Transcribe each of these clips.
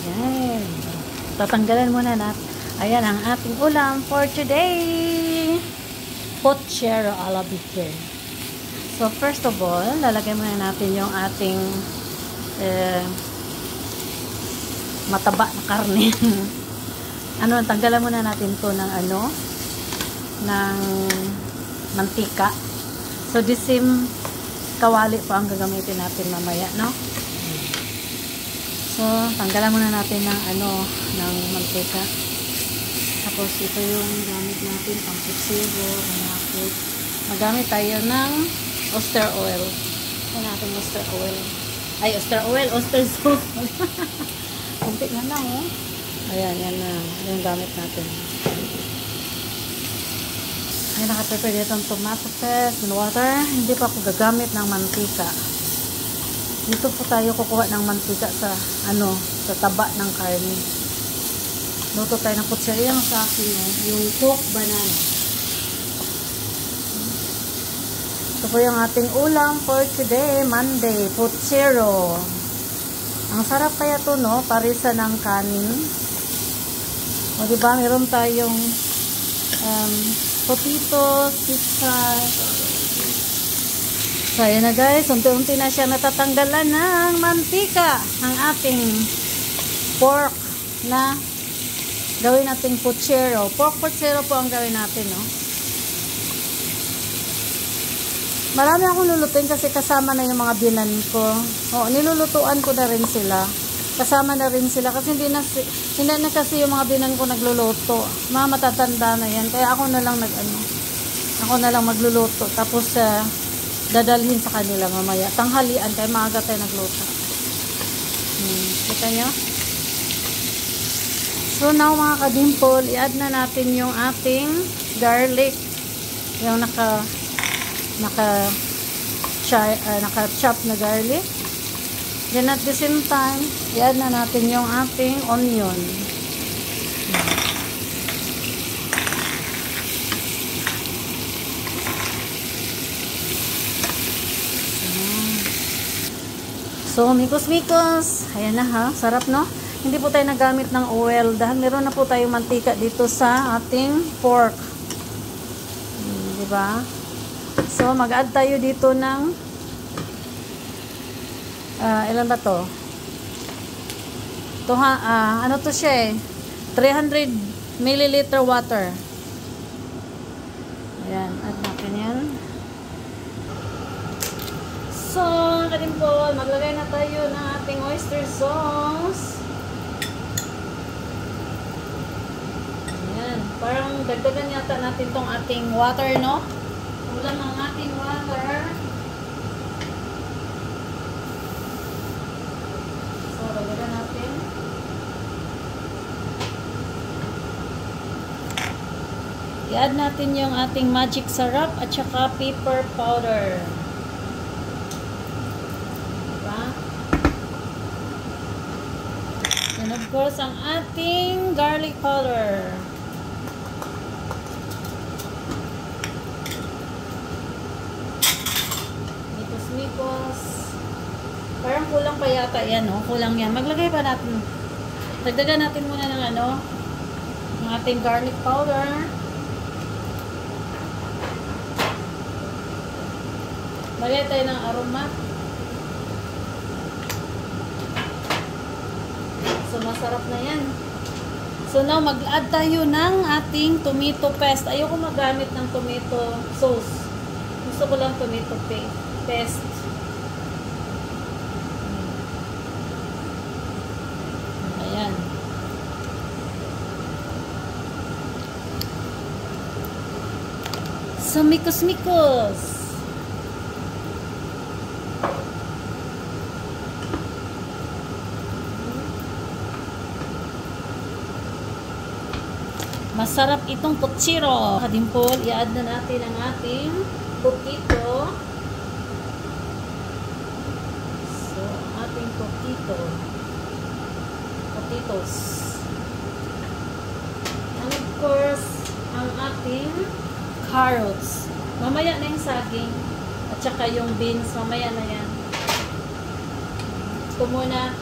Ayan. Tatanggalan muna natin. Ayan ang ating ulam for today. Pochero a la bife. So, first of all, lalagay muna natin yung ating mataba na karne. Tanggalan muna natin to ng ng mantika. So, the same kawali po ang gagamitin natin mamaya, no? So, tanggalan muna natin ng ng mantika. Tapos, ito yung gamit natin pang putsiro, magamit tayo ng oyster oil. Ito natin oyster oil. Ay, oyster oil, oyster sauce. Kunti na lang, oh. Ayan, yan na. Yung gamit natin. Ay, naka-prepare dito ang tomato paste and water. Hindi pa ako gagamit ng mantika. Dito po tayo kukuha ng mantika sa taba ng karne. Luto tayo ng putsero sa akin, yung cooked banana. Ito po yung ating ulam for today, Monday, putsero. Ang sarap kaya to, no? Parisa ng kanin. O, diba? Meron tayong potatoes, pizza. So, ayan na guys. Unti-unti na siya natatanggalan ng mantika. Ang ating pork na gawin nating putsero. Pork putsero po ang gawin natin, no? Marami akong lulutuin kasi kasama na yung mga binan ko. O, nilulutuan ko na rin sila. Kasama na rin sila kasi hindi na kasi yung mga binan ko nagluluto. Mga matatanda na yan. Kaya ako na lang ako na lang magluluto. Tapos dadalhin sa kanila mamaya. Tanghalian kaya maaga tayo nagluto. Kita nyo? So now mga kadimple, i-add na natin yung ating garlic. Yung naka-chop na garlic. Then at the same time, i-add na natin yung ating onion. So, mikos-mikos. Ayan na ha. Sarap, no? Hindi po tayo nagamit ng oil dahil meron na po tayong mantika dito sa ating pork. Diba? So, mag-add tayo dito ng ilan ba to? Ano to siya eh? 300 milliliter water. Ayan. Add natin yan. So, kadimple, maglagay na tayo ng ating oyster sauce. Ayan. Parang dagdagan yata natin tong ating water, no? Kulang ang ating water. So, dagdagan natin. I-add natin yung ating magic syrup at saka pepper powder. And of course, ang ating garlic powder. Mikos-mikos. Parang kulang pa yata yan, no? Kulang yan. Maglagay pa natin. Dagdagan natin muna ng ng ating garlic powder. Lagay tayo ng aroma. So, masarap na yan. So, now, mag-add tayo ng ating tomato paste. Ayoko magamit ng tomato sauce. Gusto ko lang tomato paste. Ayan. So, mikos-mikos. Masarap itong putsero. Kadimple, i-add na natin ang ating potato. So, ang ating potatoes. And of course, ang ating carrots. Mamaya na yung saging. At saka yung beans. Mamaya na yan. Ito muna.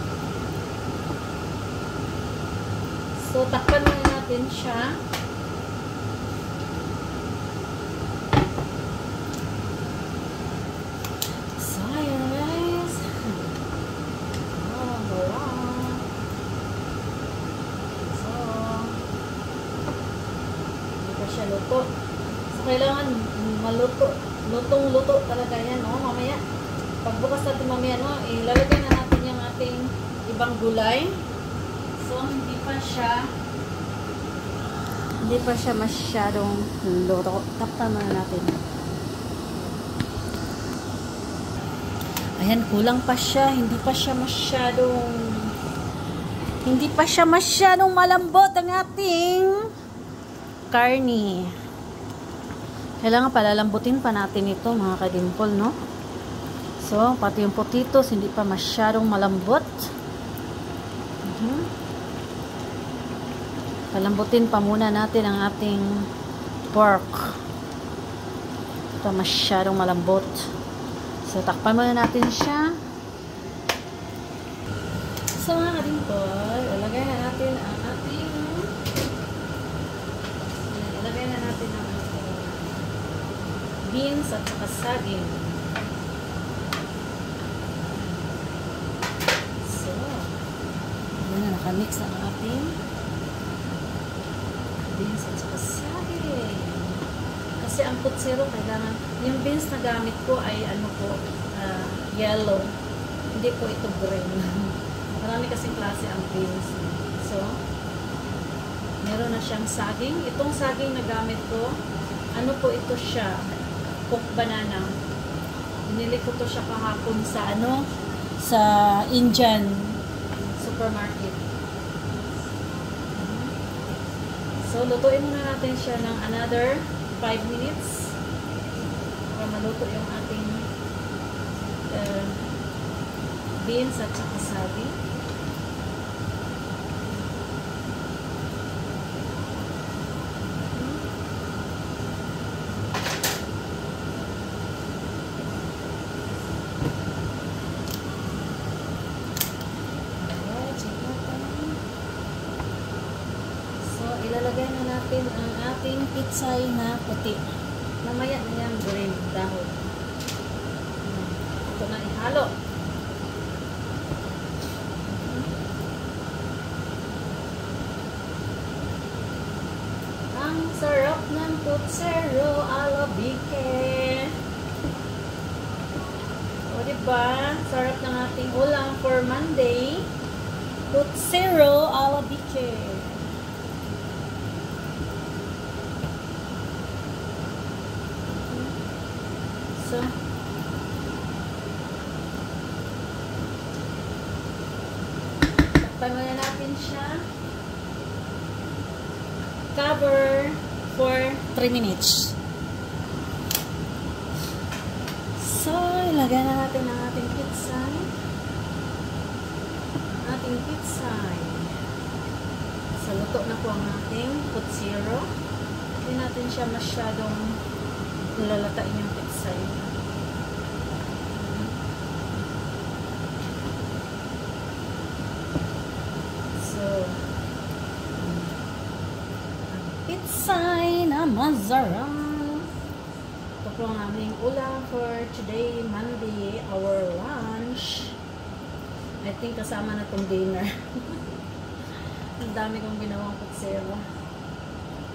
So, takpan muna natin siya. So, ayan guys. Oh, wala. So, hindi pa siya luto. So, kailangan maluto. Lutong-luto talaga yan, no? Mamaya, pagbukas natin mamaya, no? Ilalagay na natin yung ating ibang gulay. So, hindi pa siya masyadong luto. Takpan muna natin. Ayan, kulang pa siya. Hindi pa siya masyadong malambot ang ating karni. Kailangan palalambutin pa natin ito, mga kadimpol, no? So, pati yung potatoes, hindi pa masyadong malambot. Palambutin pa muna natin ang ating pork. Ito masyadong malambot. So, takpan muna natin siya. So, mga kadimpol, ilagay na natin ang ating beans at saka saging. So, yan na, nakamix ang ating beans at saka saging. Kasi ang putsero, kailangan, yung beans na gamit ko ay yellow. Hindi po ito green. Marami kasing klase ang beans. So, meron na siyang saging. Itong saging na gamit ko, po ito siya? Cooked banana. Binili ko to siya kahapon sa Indian supermarket. So, lutuin muna natin siya ng another 5 minutes para maluto yung ating beans at saka saging. Ilalagay na natin ang ating pitsay na puti. Mamaya na yan green dahon. Ito na ihalo. Ang sarap ng putsero ala bike. O diba? Sarap ng ating ulam for Monday. Putsero ala bike. So, takpan muna natin siya. Cover for 3 minutes. So, ilagay na natin ang ating pitsay. So, luto na po ang ating putsero. Hindi natin siya masyadong lalatain yung pitsay. So, pitsay na masarap. Ito po ang aming ulam for today, Monday, our lunch. I think kasama na itong dinner. Ang dami kong ginawang putsero.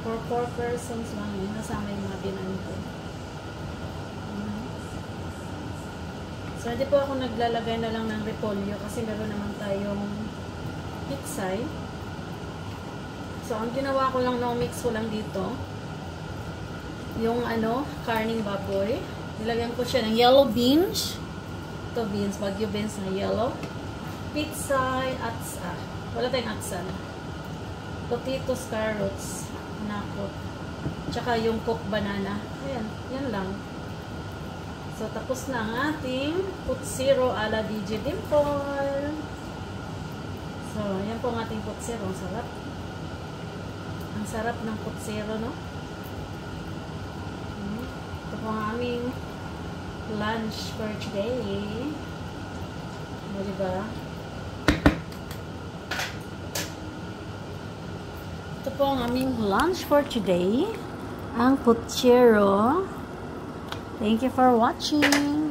For 4 persons lang yun. Nasama yung mga binan ko. So, hindi po ako naglalagay na lang ng repolyo kasi meron naman tayong pitsay. So, ang ginawa ko lang, mix ko lang dito yung karning baboy. Nilagyan ko siya ng yellow beans. Ito beans, bagyo beans na yellow. Pitsay, wala tayong atsan. Potatoes, carrots, nakot. Tsaka yung cooked banana. Ayan, yan lang. So, tapos na ang ating putsero ala DJ Dimple. So, yan po ang ating putsero. Ang sarap. Ang sarap ng putsero, no? Ito po ang aming lunch for today. O, diba? Ito po ang aming lunch for today. Ang puchero. Thank you for watching.